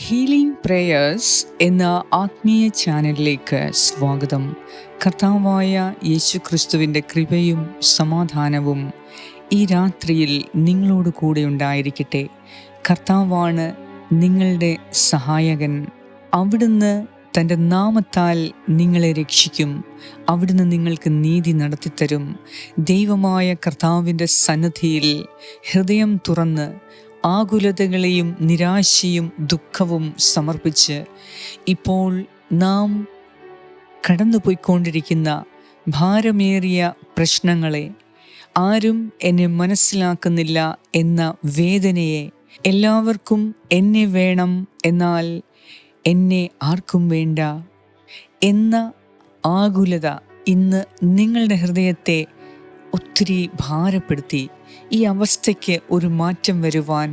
Healing prayers എന്ന ആത്മീയ ചാനലിലേക്ക് സ്വാഗതം. കർത്താവായ യേശു ക്രിസ്തുവിൻ്റെ കൃപയും സമാധാനവും ഈ രാത്രിയിൽ നിങ്ങളോട് കൂടെ ഉണ്ടായിരിക്കട്ടെ. കർത്താവാണ് നിങ്ങളുടെ സഹായകൻ. അവിടുന്ന് തൻ്റെ നാമത്താൽ നിങ്ങളെ രക്ഷിക്കും. അവിടുന്ന് നിങ്ങൾക്ക് നീതി നടത്തിത്തരും. ദൈവമായ കർത്താവിൻ്റെ സന്നിധിയിൽ ഹൃദയം തുറന്ന് ആകുലതകളെയും നിരാശയും ദുഃഖവും സമർപ്പിച്ച് ഇപ്പോൾ നാം കടന്നുപോയിക്കൊണ്ടിരിക്കുന്ന ഭാരമേറിയ പ്രശ്നങ്ങളെ, ആരും എന്നെ മനസ്സിലാക്കുന്നില്ല എന്ന വേദനയെ, എല്ലാവർക്കും എന്നെ വേണം എന്നാൽ എന്നെ ആർക്കും വേണ്ട എന്ന ആകുലത ഇന്ന് നിങ്ങളുടെ ഹൃദയത്തെ ഒത്തിരി ഭാരപ്പെടുത്തി. ഈ അവസ്ഥയ്ക്ക് ഒരു മാറ്റം വരുവാൻ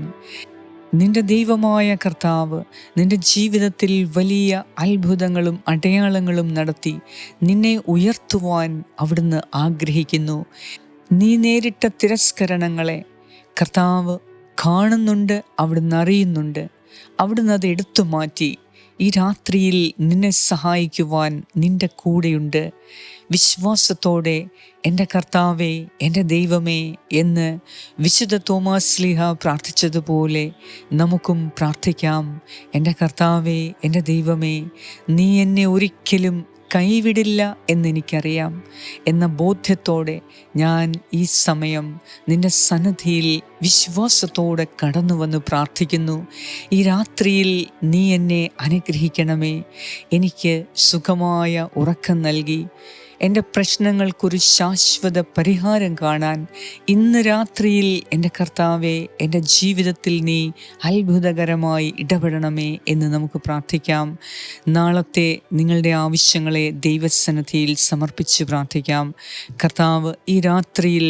നിന്റെ ദൈവമായ കർത്താവ് നിന്റെ ജീവിതത്തിൽ വലിയ അത്ഭുതങ്ങളും അടയാളങ്ങളും നടത്തി നിന്നെ ഉയർത്തുവാൻ അവിടുന്ന് ആഗ്രഹിക്കുന്നു. നീ നേരിട്ട തിരസ്കരണങ്ങളെ കർത്താവ് കാണുന്നുണ്ട്, അവിടുന്ന് അറിയുന്നുണ്ട്. അവിടുന്ന് അത് എടുത്തു മാറ്റി ഈ രാത്രിയിൽ നിന്നെ സഹായിക്കുവാൻ നിന്റെ കൂടെയുണ്ട്. വിശ്വാസത്തോടെ എൻ്റെ കർത്താവേ, എൻ്റെ ദൈവമേ എന്ന് വിശുദ്ധ തോമാസ് ശ്ലീഹ പ്രാർത്ഥിച്ചതുപോലെ നമുക്കും പ്രാർത്ഥിക്കാം. എൻ്റെ കർത്താവേ, എൻ്റെ ദൈവമേ, നീ എന്നെ ഒരിക്കലും കൈവിടില്ല എന്നെനിക്കറിയാം എന്ന ബോധ്യത്തോടെ ഞാൻ ഈ സമയം നിന്റെ സന്നിധിയിൽ വിശ്വാസത്തോടെ കടന്നു വന്ന് പ്രാർത്ഥിക്കുന്നു. ഈ രാത്രിയിൽ നീ എന്നെ അനുഗ്രഹിക്കണമേ. എനിക്ക് സുഖമായ ഉറക്കം നൽകി എൻ്റെ പ്രശ്നങ്ങൾക്കൊരു ശാശ്വത പരിഹാരം കാണാൻ ഇന്ന് രാത്രിയിൽ എൻ്റെ കർത്താവെ, എൻ്റെ ജീവിതത്തിൽ നീ അത്ഭുതകരമായി ഇടപെടണമേ എന്ന് നമുക്ക് പ്രാർത്ഥിക്കാം. നാളത്തെ നിങ്ങളുടെ ആവശ്യങ്ങളെ ദൈവസന്നിധിയിൽ സമർപ്പിച്ച് പ്രാർത്ഥിക്കാം. കർത്താവ് ഈ രാത്രിയിൽ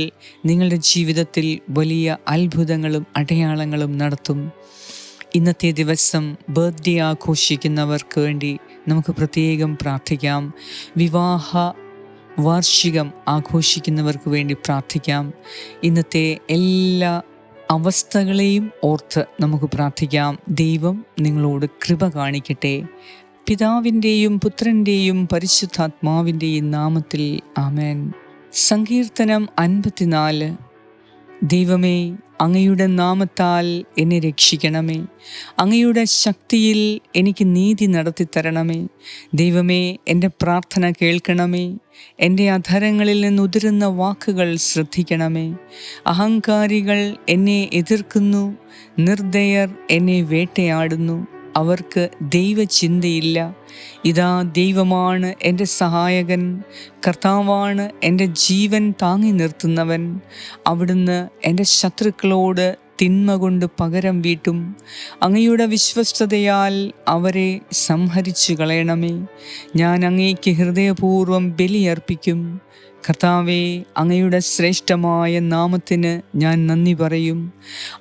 നിങ്ങളുടെ ജീവിതത്തിൽ വലിയ അത്ഭുതങ്ങളും അടയാളങ്ങളും നടത്തും. ഇന്നത്തെ ദിവസം ബർത്ത്ഡേ ആഘോഷിക്കുന്നവർക്ക് വേണ്ടി നമുക്ക് പ്രത്യേകം പ്രാർത്ഥിക്കാം. വിവാഹ വാർഷികം ആഘോഷിക്കുന്നവർക്ക് വേണ്ടി പ്രാർത്ഥിക്കാം. ഇന്നത്തെ എല്ലാ അവസ്ഥകളെയും ഓർത്ത് നമുക്ക് പ്രാർത്ഥിക്കാം. ദൈവം നിങ്ങളോട് കൃപ കാണിക്കട്ടെ. പിതാവിൻ്റെയും പുത്രൻ്റെയും പരിശുദ്ധാത്മാവിൻ്റെയും നാമത്തിൽ ആമേൻ. സങ്കീർത്തനം 54. ദൈവമേ, അങ്ങയുടെ നാമത്താൽ എന്നെ രക്ഷിക്കണമേ. അങ്ങയുടെ ശക്തിയിൽ എനിക്ക് നീതി നടത്തിത്തരണമേ. ദൈവമേ, എൻ്റെ പ്രാർത്ഥന കേൾക്കണമേ. എൻ്റെ അധരങ്ങളിൽ നിന്നുതിരുന്ന വാക്കുകൾ ശ്രദ്ധിക്കണമേ. അഹങ്കാരികൾ എന്നെ എതിർക്കുന്നു, നിർദ്ദയർ എന്നെ വേട്ടയാടുന്നു. അവർക്ക് ദൈവചിന്തയില്ല. ഇതാ, ദൈവമാണ് എൻ്റെ സഹായകൻ. കർത്താവാണ് എൻ്റെ ജീവൻ താങ്ങി നിർത്തുന്നവൻ. അവിടുന്ന് എൻ്റെ ശത്രുക്കളോട് തിന്മ കൊണ്ട് പകരം വീട്ടും. അങ്ങയുടെ വിശ്വസ്തതയാൽ അവരെ സംഹരിച്ചു കളയണമേ. ഞാൻ അങ്ങേക്ക് ഹൃദയപൂർവ്വം ബലിയർപ്പിക്കും. കർത്താവേ, അങ്ങയുടെ ശ്രേഷ്ഠമായ നാമത്തിന് ഞാൻ നന്ദി പറയും.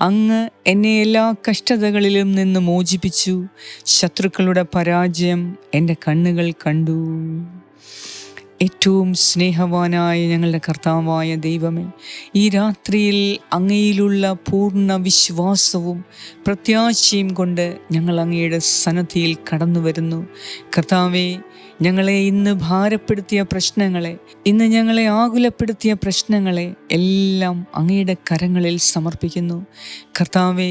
അങ്ങ് എന്നെ എല്ലാ കഷ്ടതകളിലും നിന്ന് മോചിപ്പിച്ചു. ശത്രുക്കളുടെ പരാജയം എൻ്റെ കണ്ണുകൾ കണ്ടു. ഏറ്റവും സ്നേഹവാനായ ഞങ്ങളുടെ കർത്താവായ ദൈവമേ, ഈ രാത്രിയിൽ അങ്ങയിലുള്ള പൂർണ്ണ വിശ്വാസവും പ്രത്യാശയും കൊണ്ട് ഞങ്ങൾ അങ്ങയുടെ സന്നിധിയിൽ കടന്നു വരുന്നു. കർത്താവേ, ഞങ്ങളെ ഇന്ന് ഭാരപ്പെടുത്തിയ പ്രശ്നങ്ങളെ, ഇന്ന് ഞങ്ങളെ ആകുലപ്പെടുത്തിയ പ്രശ്നങ്ങളെ എല്ലാം അങ്ങയുടെ കരങ്ങളിൽ സമർപ്പിക്കുന്നു. കർത്താവേ,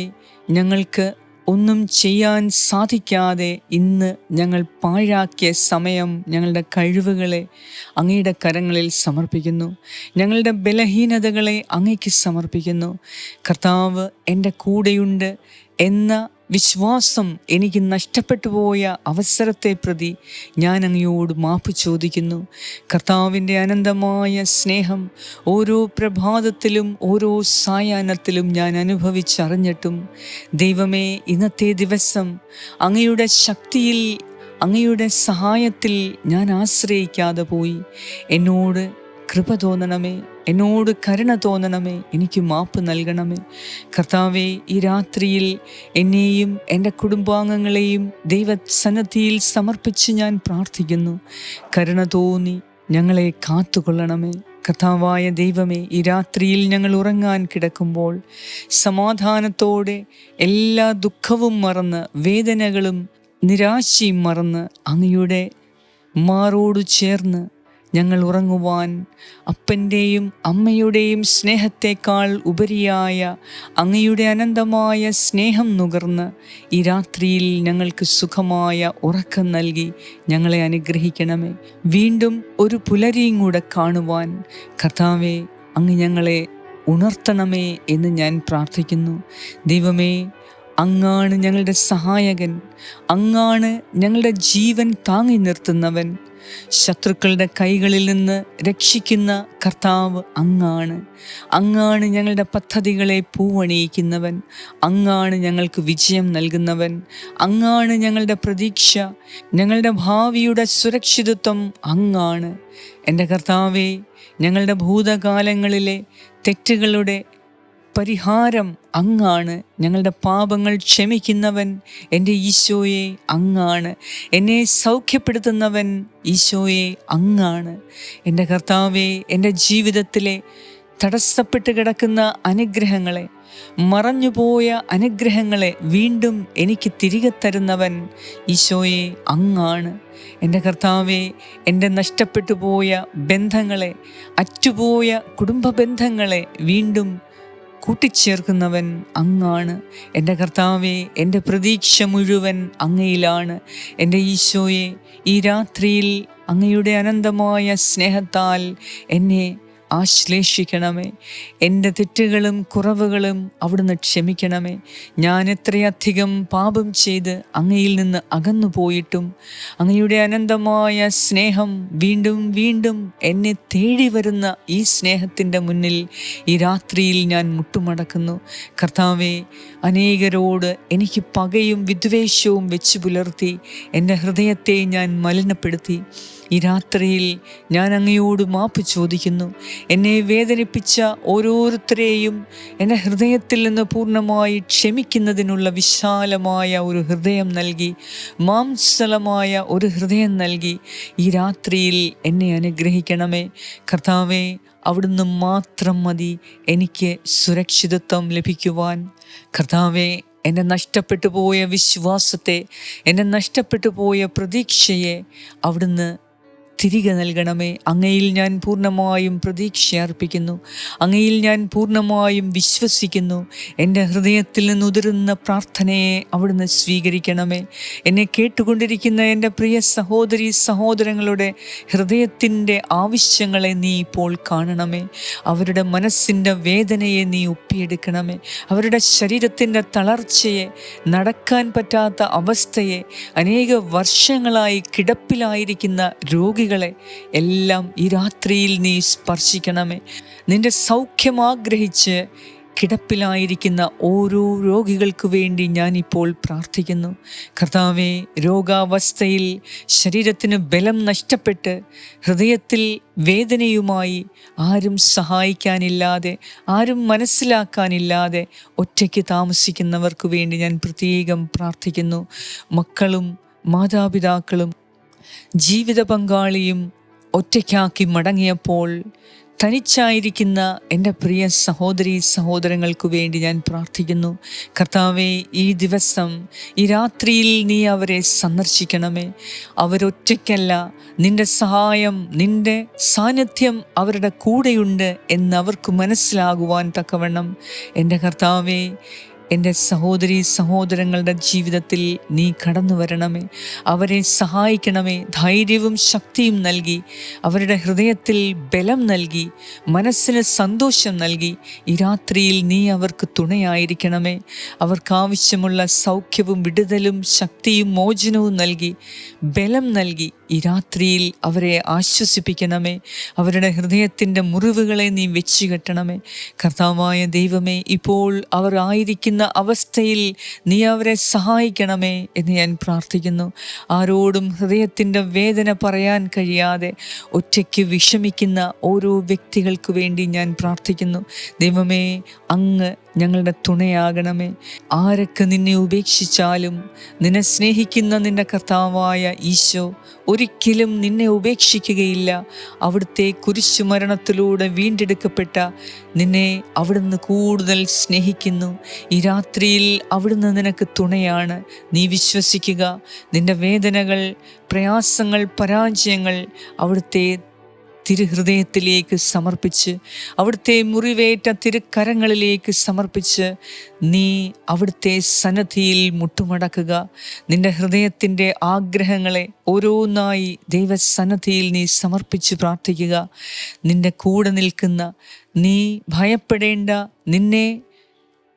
ഞങ്ങൾക്ക് ഒന്നും ചെയ്യാൻ സാധിക്കാതെ ഇന്ന് ഞങ്ങൾ പാഴാക്കിയ സമയം, ഞങ്ങളുടെ കഴിവുകളെ അങ്ങയുടെ കരങ്ങളിൽ സമർപ്പിക്കുന്നു. ഞങ്ങളുടെ ബലഹീനതകളെ അങ്ങയ്ക്ക് സമർപ്പിക്കുന്നു. കർത്താവ് എൻ്റെ കൂടെയുണ്ട് എന്ന വിശ്വാസം എനിക്ക് നഷ്ടപ്പെട്ടു പോയ അവസരത്തെ പ്രതി ഞാൻ അങ്ങയോട് മാപ്പ് ചോദിക്കുന്നു. കർത്താവിൻ്റെ അനന്തമായ സ്നേഹം ഓരോ പ്രഭാതത്തിലും ഓരോ സായാഹ്നത്തിലും ഞാൻ അനുഭവിച്ചറിഞ്ഞിട്ടും ദൈവമേ, ഇന്നത്തെ ദിവസം അങ്ങയുടെ ശക്തിയിൽ, അങ്ങയുടെ സഹായത്തിൽ ഞാൻ ആശ്രയിക്കാതെ പോയി. എന്നോട് കൃപ തോന്നണമേ, എന്നോട് കരുണ തോന്നണമേ, എനിക്ക് മാപ്പ് നൽകണമേ. കർത്താവേ, ഈ രാത്രിയിൽ എന്നെയും എൻ്റെ കുടുംബാംഗങ്ങളെയും ദൈവസന്നിധിയിൽ സമർപ്പിച്ച് ഞാൻ പ്രാർത്ഥിക്കുന്നു. കരുണ തോന്നി ഞങ്ങളെ കാത്തുകൊള്ളണമേ. കർത്താവായ ദൈവമേ, ഈ രാത്രിയിൽ ഞങ്ങൾ ഉറങ്ങാൻ കിടക്കുമ്പോൾ സമാധാനത്തോടെ എല്ലാ ദുഃഖവും മറന്ന്, വേദനകളും നിരാശയും മറന്ന് അങ്ങയുടെ മാറോടു ചേർന്ന് ഞങ്ങൾ ഉറങ്ങുവാൻ അപ്പൻ്റെയും അമ്മയുടെയും സ്നേഹത്തെക്കാൾ ഉപരിയായ അങ്ങയുടെ അനന്തമായ സ്നേഹം നുകർന്ന് ഈ രാത്രിയിൽ ഞങ്ങൾക്ക് സുഖമായ ഉറക്കം നൽകി ഞങ്ങളെ അനുഗ്രഹിക്കണമേ. വീണ്ടും ഒരു പുലരിയും കൂടെ കാണുവാൻ കർത്താവേ, അങ്ങ് ഞങ്ങളെ ഉണർത്തണമേ എന്ന് ഞാൻ പ്രാർത്ഥിക്കുന്നു. ദൈവമേ, അങ്ങാണ് ഞങ്ങളുടെ സഹായകൻ, അങ്ങാണ് ഞങ്ങളുടെ ജീവൻ താങ്ങി നിർത്തുന്നവൻ. ശത്രുക്കളുടെ കൈകളിൽ നിന്ന് രക്ഷിക്കുന്ന കർത്താവ് അങ്ങാണ്. അങ്ങാണ് ഞങ്ങളുടെ പദ്ധതികളെ പൂവണിയിക്കുന്നവൻ. അങ്ങാണ് ഞങ്ങൾക്ക് വിജയം നൽകുന്നവൻ. അങ്ങാണ് ഞങ്ങളുടെ പ്രതീക്ഷ, ഞങ്ങളുടെ ഭാവിയുടെ സുരക്ഷിതത്വം അങ്ങാണ്. എൻ്റെ കർത്താവേ, ഞങ്ങളുടെ ഭൂതകാലങ്ങളിലെ തെറ്റുകളുടെ പരിഹാരം അങ്ങാണ്. ഞങ്ങളുടെ പാപങ്ങൾ ക്ഷമിക്കുന്നവൻ എൻ്റെ ഈശോയെ അങ്ങാണ്. എന്നെ സൗഖ്യപ്പെടുത്തുന്നവൻ ഈശോയെ അങ്ങാണ്. എൻ്റെ കർത്താവേ, എൻ്റെ ജീവിതത്തിലെ തടസ്സപ്പെട്ട് കിടക്കുന്ന അനുഗ്രഹങ്ങളെ, മറഞ്ഞുപോയ അനുഗ്രഹങ്ങളെ വീണ്ടും എനിക്ക് തിരികെ തരുന്നവൻ ഈശോയെ അങ്ങാണ്. എൻ്റെ കർത്താവേ, എൻ്റെ നഷ്ടപ്പെട്ടു പോയ ബന്ധങ്ങളെ, അറ്റുപോയ കുടുംബ ബന്ധങ്ങളെ വീണ്ടും കൂട്ടിച്ചേർക്കുന്നവൻ അങ്ങാണ്. എൻ്റെ കർത്താവേ, എൻ്റെ പ്രതീക്ഷ മുഴുവൻ അങ്ങയിലാണ്. എൻ്റെ ഈശോയെ, ഈ രാത്രിയിൽ അങ്ങയുടെ അനന്തമായ സ്നേഹത്താൽ എന്നെ ആശ്ലേഷിക്കണമേ. എൻ്റെ തെറ്റുകളും കുറവുകളും അവിടുന്ന് ക്ഷമിക്കണമേ. ഞാൻ എത്രയധികം പാപം ചെയ്ത് അങ്ങയിൽ നിന്ന് അകന്നു പോയിട്ടും അങ്ങയുടെ അനന്തമായ സ്നേഹം വീണ്ടും വീണ്ടും എന്നെ തേടി വരുന്ന ഈ സ്നേഹത്തിൻ്റെ മുന്നിൽ ഈ രാത്രിയിൽ ഞാൻ മുട്ടുമടക്കുന്നു. കർത്താവേ, അനേകരോട് എനിക്ക് പകയും വിദ്വേഷവും വെച്ച് പുലർത്തി എൻ്റെ ഹൃദയത്തെ ഞാൻ മലിനപ്പെടുത്തി. ഈ രാത്രിയിൽ ഞാൻ അങ്ങയോട് മാപ്പ് ചോദിക്കുന്നു. എന്നെ വേദനിപ്പിച്ച ഓരോരുത്തരെയും എൻ്റെ ഹൃദയത്തിൽ നിന്ന് പൂർണ്ണമായി ക്ഷമിക്കുന്നതിനുള്ള വിശാലമായ ഒരു ഹൃദയം നൽകി, മാംസലമായ ഒരു ഹൃദയം നൽകി ഈ രാത്രിയിൽ എന്നെ അനുഗ്രഹിക്കണമേ. കർത്താവേ, അവിടുന്ന് മാത്രം മതി എനിക്ക് സുരക്ഷിതത്വം ലഭിക്കുവാൻ. കർത്താവേ, എൻ്റെ നഷ്ടപ്പെട്ടു പോയ വിശ്വാസത്തെ, എൻ്റെ നഷ്ടപ്പെട്ടു പോയ പ്രതീക്ഷയെ അവിടുന്ന് തിരികെ നൽകണമേ. അങ്ങയിൽ ഞാൻ പൂർണ്ണമായും പ്രതീക്ഷ അർപ്പിക്കുന്നു. അങ്ങയിൽ ഞാൻ പൂർണ്ണമായും വിശ്വസിക്കുന്നു. എൻ്റെ ഹൃദയത്തിൽ നിന്നുതിരുന്ന പ്രാർത്ഥനയെ അവിടുന്ന് സ്വീകരിക്കണമേ. എന്നെ കേട്ടുകൊണ്ടിരിക്കുന്ന എൻ്റെ പ്രിയ സഹോദരി സഹോദരങ്ങളുടെ ഹൃദയത്തിൻ്റെ ആവശ്യങ്ങളെ നീ ഇപ്പോൾ കാണണമേ. അവരുടെ മനസ്സിൻ്റെ വേദനയെ നീ ഒപ്പിയെടുക്കണമേ. അവരുടെ ശരീരത്തിൻ്റെ തളർച്ചയെ, നടക്കാൻ പറ്റാത്ത അവസ്ഥയെ, അനേക വർഷങ്ങളായി കിടപ്പിലായിരിക്കുന്ന രോഗികളെ എല്ലാം ഈ രാത്രിയിൽ നീ സ്പർശിക്കണമേ. നിന്റെ സൗഖ്യം ആഗ്രഹിച്ച് കിടപ്പിലായിരിക്കുന്ന ഓരോ രോഗികൾക്ക് വേണ്ടി ഞാനിപ്പോൾ പ്രാർത്ഥിക്കുന്നു. കർത്താവേ, രോഗാവസ്ഥയിൽ ശരീരത്തിന് ബലം നഷ്ടപ്പെട്ട് ഹൃദയത്തിൽ വേദനയുമായി ആരും സഹായിക്കാനില്ലാതെ, ആരും മനസ്സിലാക്കാനില്ലാതെ ഒറ്റയ്ക്ക് താമസിക്കുന്നവർക്ക് വേണ്ടി ഞാൻ പ്രത്യേകം പ്രാർത്ഥിക്കുന്നു. മക്കളും മാതാപിതാക്കളും ജീവിത പങ്കാളിയും ഒറ്റയ്ക്കാക്കി മടങ്ങിയപ്പോൾ തനിച്ചായിരിക്കുന്ന എൻ്റെ പ്രിയ സഹോദരീ സഹോദരങ്ങൾക്ക് വേണ്ടി ഞാൻ പ്രാർത്ഥിക്കുന്നു. കർത്താവേ, ഈ ദിവസം, ഈ രാത്രിയിൽ നീ അവരെ സന്ദർശിക്കണമേ. അവരൊറ്റയ്ക്കല്ല, നിൻ്റെ സഹായം, നിൻ്റെ സാന്നിധ്യം അവരുടെ കൂടെയുണ്ട് എന്നവർക്ക് മനസ്സിലാകുവാൻ തക്കവണ്ണം എൻ്റെ കർത്താവേ, എൻ്റെ സഹോദരീ സഹോദരങ്ങളുടെ ജീവിതത്തിൽ നീ കടന്നു വരണമേ. അവരെ സഹായിക്കണമേ. ധൈര്യവും ശക്തിയും നൽകി, അവരുടെ ഹൃദയത്തിൽ ബലം നൽകി, മനസ്സിന് സന്തോഷം നൽകി ഈ രാത്രിയിൽ നീ അവർക്ക് തുണയായിരിക്കണമേ. അവർക്കാവശ്യമുള്ള സൗഖ്യവും വിടുതലും ശക്തിയും മോചനവും നൽകി, ബലം നൽകി ഈ രാത്രിയിൽ അവരെ ആശ്വസിപ്പിക്കണമേ. അവരുടെ ഹൃദയത്തിൻ്റെ മുറിവുകളെ നീ വെച്ചു കെട്ടണമേ. കർത്താവായ ദൈവമേ, ഇപ്പോൾ അവർ ആയിരിക്കുന്ന അവസ്ഥയിൽ നീ അവരെ സഹായിക്കണമേ എന്ന് ഞാൻ പ്രാർത്ഥിക്കുന്നു. ആരോടും ഹൃദയത്തിൻ്റെ വേദന പറയാൻ കഴിയാതെ ഒറ്റയ്ക്ക് വിഷമിക്കുന്ന ഓരോ വ്യക്തികൾക്ക് വേണ്ടി ഞാൻ പ്രാർത്ഥിക്കുന്നു. ദൈവമേ, അങ്ങ് ഞങ്ങളുടെ തുണയാകണമേ. ആരൊക്കെ നിന്നെ ഉപേക്ഷിച്ചാലും നിന്നെ സ്നേഹിക്കുന്ന നിന്റെ കർത്താവായ ഈശോ ഒരിക്കലും നിന്നെ ഉപേക്ഷിക്കുകയില്ല. അവിടുത്തെ കുരിശുമരണത്തിലൂടെ വീണ്ടെടുക്കപ്പെട്ട നിന്നെ അവിടുന്ന് കൂടുതൽ സ്നേഹിക്കുന്നു. ഈ രാത്രിയിൽ അവിടുന്ന് നിനക്ക് തുണയാണ്. നീ വിശ്വസിക്കുക. നിന്റെ വേദനകൾ, പ്രയാസങ്ങൾ, പരാജയങ്ങൾ അവിടുത്തെ തിരുഹൃദയത്തിലേക്ക് സമർപ്പിച്ച്, അവിടുത്തെ മുറിവേറ്റ തിരുക്കരങ്ങളിലേക്ക് സമർപ്പിച്ച് നീ അവിടുത്തെ സന്നദ്ധിയിൽ മുട്ടുമടക്കുക. നിന്റെ ഹൃദയത്തിൻ്റെ ആഗ്രഹങ്ങളെ ഓരോന്നായി ദൈവസന്നദ്ധിയിൽ നീ സമർപ്പിച്ച് പ്രാർത്ഥിക്കുക. നിന്റെ കൂടെ നിൽക്കുന്ന, നീ ഭയപ്പെടേണ്ട, നിന്നെ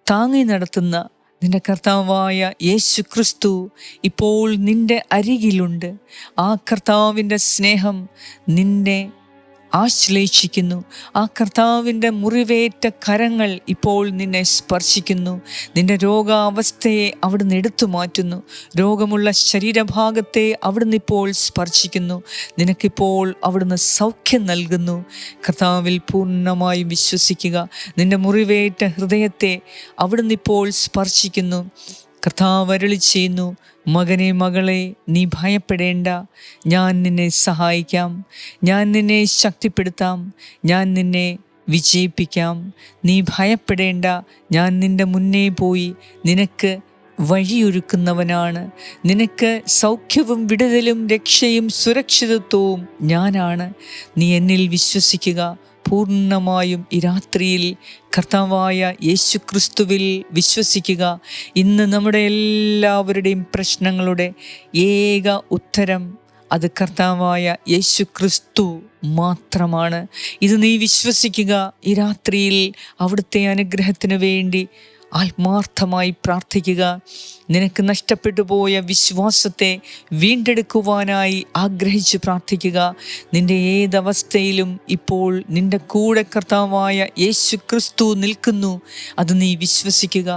താങ്ങി നടത്തുന്ന നിന്റെ കർത്താവായ യേശു ക്രിസ്തു ഇപ്പോൾ നിന്റെ അരികിലുണ്ട്. ആ കർത്താവിൻ്റെ സ്നേഹം നിന്നെ ആശ്ലേഷിക്കുന്നു. ആ കർത്താവിൻ്റെ മുറിവേറ്റ കരങ്ങൾ ഇപ്പോൾ നിന്നെ സ്പർശിക്കുന്നു. നിന്റെ രോഗാവസ്ഥയെ അവിടുന്ന് എടുത്തു മാറ്റുന്നു. രോഗമുള്ള ശരീരഭാഗത്തെ അവിടുന്ന് ഇപ്പോൾ സ്പർശിക്കുന്നു. നിനക്കിപ്പോൾ അവിടുന്ന് സൗഖ്യം നൽകുന്നു. കർത്താവിൽ പൂർണ്ണമായും വിശ്വസിക്കുക. നിന്റെ മുറിവേറ്റ ഹൃദയത്തെ അവിടുന്ന് ഇപ്പോൾ സ്പർശിക്കുന്നു. കർത്താവ് അരുളി ചെയ്യുന്നു, മകനെ, മകളെ, നീ ഭയപ്പെടേണ്ട. ഞാൻ നിന്നെ സഹായിക്കാം, ഞാൻ നിന്നെ ശക്തിപ്പെടുത്താം, ഞാൻ നിന്നെ വിജയിപ്പിക്കാം. നീ ഭയപ്പെടേണ്ട. ഞാൻ നിന്റെ മുന്നേ പോയി നിനക്ക് വഴിയൊരുക്കുന്നവനാണ്. നിനക്ക് സൗഖ്യവും വിടുതലും രക്ഷയും സുരക്ഷിതത്വവും ഞാനാണ്. നീ എന്നിൽ വിശ്വസിക്കുക. പൂർണ്ണമായും ഈ രാത്രിയിൽ കർത്താവായ യേശു ക്രിസ്തുവിൽ വിശ്വസിക്കുക. ഇന്ന് നമ്മുടെ എല്ലാവരുടെയും പ്രശ്നങ്ങളുടെ ഏക ഉത്തരം അത് കർത്താവായ യേശു ക്രിസ്തു മാത്രമാണ്. ഇത് നീ വിശ്വസിക്കുക. ഈ രാത്രിയിൽ അവിടുത്തെ അനുഗ്രഹത്തിന് വേണ്ടി ആത്മാർത്ഥമായി പ്രാർത്ഥിക്കുക. നിനക്ക് നഷ്ടപ്പെട്ടു പോയ വിശ്വാസത്തെ വീണ്ടെടുക്കുവാനായി ആഗ്രഹിച്ച് പ്രാർത്ഥിക്കുക. നിന്റെ ഏതവസ്ഥയിലും ഇപ്പോൾ നിന്റെ കൂടെ കർത്താവായ യേശു ക്രിസ്തു നിൽക്കുന്നു. അത് നീ വിശ്വസിക്കുക.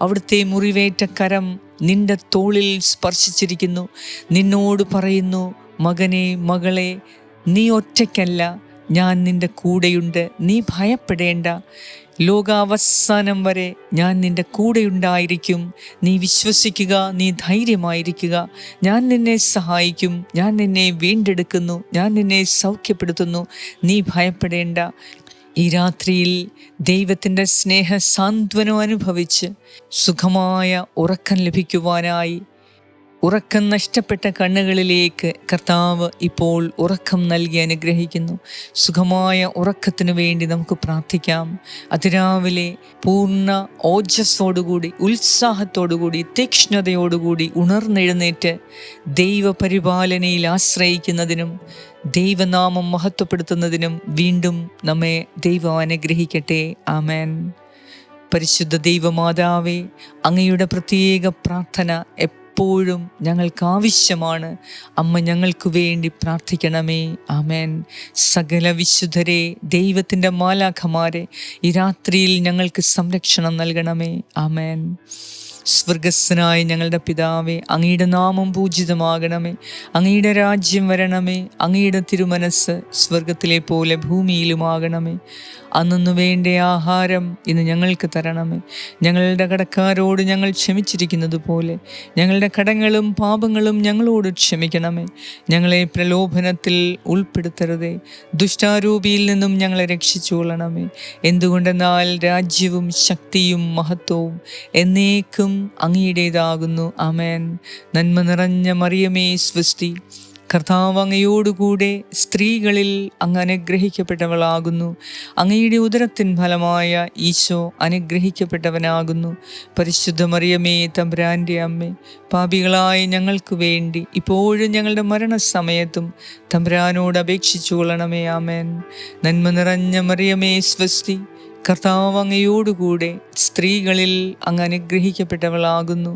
അവിടുത്തെ മുറിവേറ്റ കരം നിന്റെ തോളിൽ സ്പർശിച്ചിരിക്കുന്നു. നിന്നോട് പറയുന്നു, മകനെ, മകളെ, നീ ഒറ്റയ്ക്കല്ല, ഞാൻ നിന്റെ കൂടെയുണ്ട്. നീ ഭയപ്പെടേണ്ട. ലോകാവസാനം വരെ ഞാൻ നിന്റെ കൂടെയുണ്ടായിരിക്കും. നീ വിശ്വസിക്കുക. നീ ധൈര്യമായിരിക്കുക. ഞാൻ നിന്നെ സഹായിക്കും. ഞാൻ നിന്നെ വീണ്ടെടുക്കുന്നു. ഞാൻ നിന്നെ സൗഖ്യപ്പെടുത്തുന്നു. നീ ഭയപ്പെടേണ്ട. ഈ രാത്രിയിൽ ദൈവത്തിൻ്റെ സ്നേഹ സാന്ത്വനം അനുഭവിച്ച് സുഖമായ ഉറക്കം ലഭിക്കുവാനായി ഉറക്കം നഷ്ടപ്പെട്ട കണ്ണുകളിലേക്ക് കർത്താവ് ഇപ്പോൾ ഉറക്കം നൽകി അനുഗ്രഹിക്കുന്നു. സുഖമായ ഉറക്കത്തിനു വേണ്ടി നമുക്ക് പ്രാർത്ഥിക്കാം. അതിരാവിലെ പൂർണ്ണ ഓജസ്സോടുകൂടി, ഉത്സാഹത്തോടുകൂടി, തീക്ഷ്ണതയോടുകൂടി ഉണർന്നെഴുന്നേറ്റ് ദൈവപരിപാലനയിൽ ആശ്രയിക്കുന്നതിനും ദൈവനാമം മഹത്വപ്പെടുത്തുന്നതിനും വീണ്ടും നമ്മെ ദൈവം അനുഗ്രഹിക്കട്ടെ. ആമേൻ. പരിശുദ്ധ ദൈവമാതാവേ, അങ്ങയുടെ പ്രത്യേക പ്രാർത്ഥന എപ്പോഴും ഞങ്ങൾക്ക് ആവശ്യമാണ്. അമ്മ ഞങ്ങൾക്ക് വേണ്ടി പ്രാർത്ഥിക്കണമേ. ആമേൻ. സകല വിശുദ്ധരെ, ദൈവത്തിൻ്റെ മാലാഖമാരെ, ഈ രാത്രിയിൽ ഞങ്ങൾക്ക് സംരക്ഷണം നൽകണമേ. ആമേൻ. സ്വർഗസ്ഥനായ ഞങ്ങളുടെ പിതാവേ, അങ്ങയുടെ നാമം പൂജിതമാകണമേ. അങ്ങയുടെ രാജ്യം വരണമേ. അങ്ങയുടെ തിരുമനസ് സ്വർഗത്തിലെ പോലെ ഭൂമിയിലുമാകണമേ. അന്നു വേണ്ട ആഹാരം ഇന്ന് ഞങ്ങൾക്ക് തരണമേ. ഞങ്ങളുടെ കടക്കാരോട് ഞങ്ങൾ ക്ഷമിച്ചിരിക്കുന്നത് പോലെ ഞങ്ങളുടെ കടങ്ങളും പാപങ്ങളും ഞങ്ങളോട് ക്ഷമിക്കണമേ. ഞങ്ങളെ പ്രലോഭനത്തിൽ ഉൾപ്പെടുത്തരുതേ, ദുഷ്ടാരൂപിയിൽ നിന്നും ഞങ്ങളെ രക്ഷിച്ചുകൊള്ളണമേ. എന്തുകൊണ്ടെന്നാൽ രാജ്യവും ശക്തിയും മഹത്വവും എന്നേക്കും അങ്ങയുടേതാകുന്നു. ആമേൻ. നന്മ നിറഞ്ഞ മറിയമേ, സ്വസ്തി, കർത്താവ് അങ്ങയോടുകൂടെ സ്ത്രീകളിൽ അങ്ങ് അനുഗ്രഹിക്കപ്പെട്ടവളാകുന്നു. അങ്ങയുടെ ഉദരത്തിൻ ഫലമായ ഈശോ അനുഗ്രഹിക്കപ്പെട്ടവനാകുന്നു. പരിശുദ്ധ മറിയമേ, തമ്പുരാൻ്റെ അമ്മേ, പാപികളായ ഞങ്ങൾക്ക് വേണ്ടി ഇപ്പോഴും ഞങ്ങളുടെ മരണസമയത്തും തമ്പുരാനോട് അപേക്ഷിച്ചു കൊള്ളണമേ. ആമേൻ. നന്മ നിറഞ്ഞ മറിയമേ, സ്വസ്തി, കർത്താവ് അങ്ങയോടുകൂടെ സ്ത്രീകളിൽ അങ്ങ് അനുഗ്രഹിക്കപ്പെട്ടവളാകുന്നു.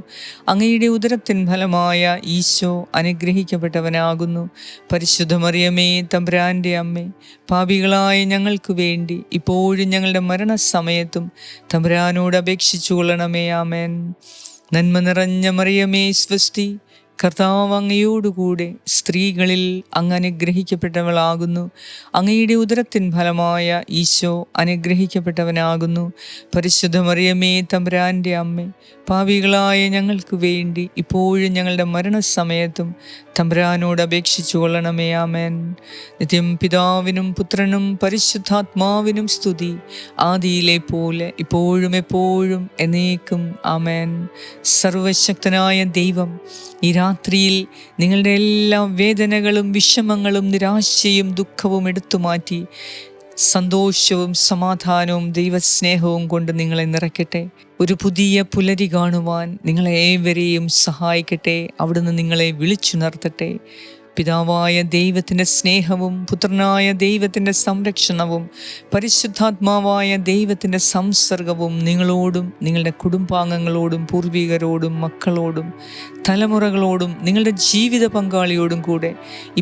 അങ്ങയുടെ ഉദരത്തിൻ ഫലമായ ഈശോ അനുഗ്രഹിക്കപ്പെട്ടവനാകുന്നു. പരിശുദ്ധ മറിയമേ, തമ്പുരാൻ്റെ അമ്മേ, പാപികളായ ഞങ്ങൾക്ക് വേണ്ടി ഇപ്പോഴും ഞങ്ങളുടെ മരണസമയത്തും തമ്പുരാനോട് അപേക്ഷിച്ചു കൊള്ളണമേ. ആമേൻ. നന്മ നിറഞ്ഞ മറിയമേ, സ്വസ്തി, കർത്താവ് അങ്ങയോടുകൂടെ സ്ത്രീകളിൽ അങ്ങ് അനുഗ്രഹിക്കപ്പെട്ടവളാകുന്നു. അങ്ങയുടെ ഉദരത്തിൻ ഫലമായ ഈശോ അനുഗ്രഹിക്കപ്പെട്ടവനാകുന്നു. പരിശുദ്ധ മറിയമേ, തമ്പുരാൻ്റെ അമ്മേ, പാപികളായ ഞങ്ങൾക്ക് വേണ്ടി ഇപ്പോഴും ഞങ്ങളുടെ മരണസമയത്തും തമ്പുരാനോട് അപേക്ഷിച്ചു കൊള്ളണമേ. ആമേൻ. നിത്യം പിതാവിനും പുത്രനും പരിശുദ്ധാത്മാവിനും സ്തുതി, ആദിയിലെ പോലെ ഇപ്പോഴും എപ്പോഴും എന്നേക്കും. ആമേൻ. സർവശക്തനായ ദൈവം ഈ രാത്രിയിൽ നിങ്ങളുടെ എല്ലാ വേദനകളും വിഷമങ്ങളും നിരാശയും ദുഃഖവും എടുത്തുമാറ്റി സന്തോഷവും സമാധാനവും ദൈവസ്നേഹവും കൊണ്ട് നിങ്ങളെ നിറയ്ക്കട്ടെ. ഒരു പുതിയ പുലരി കാണുവാൻ നിങ്ങളെ ഏവരെയും സഹായിക്കട്ടെ. അവിടുന്ന് നിങ്ങളെ വിളിച്ചുണർത്തട്ടെ. പിതാവായ ദൈവത്തിൻ്റെ സ്നേഹവും പുത്രനായ ദൈവത്തിൻ്റെ സംരക്ഷണവും പരിശുദ്ധാത്മാവായ ദൈവത്തിൻ്റെ സംസർഗവും നിങ്ങളോടും നിങ്ങളുടെ കുടുംബാംഗങ്ങളോടും പൂർവികരോടും മക്കളോടും തലമുറകളോടും നിങ്ങളുടെ ജീവിത പങ്കാളിയോടും കൂടെ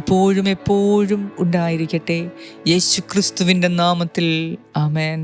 ഇപ്പോഴും എപ്പോഴും ഉണ്ടായിരിക്കട്ടെ. യേശു ക്രിസ്തുവിൻ്റെ നാമത്തിൽ ആമേൻ.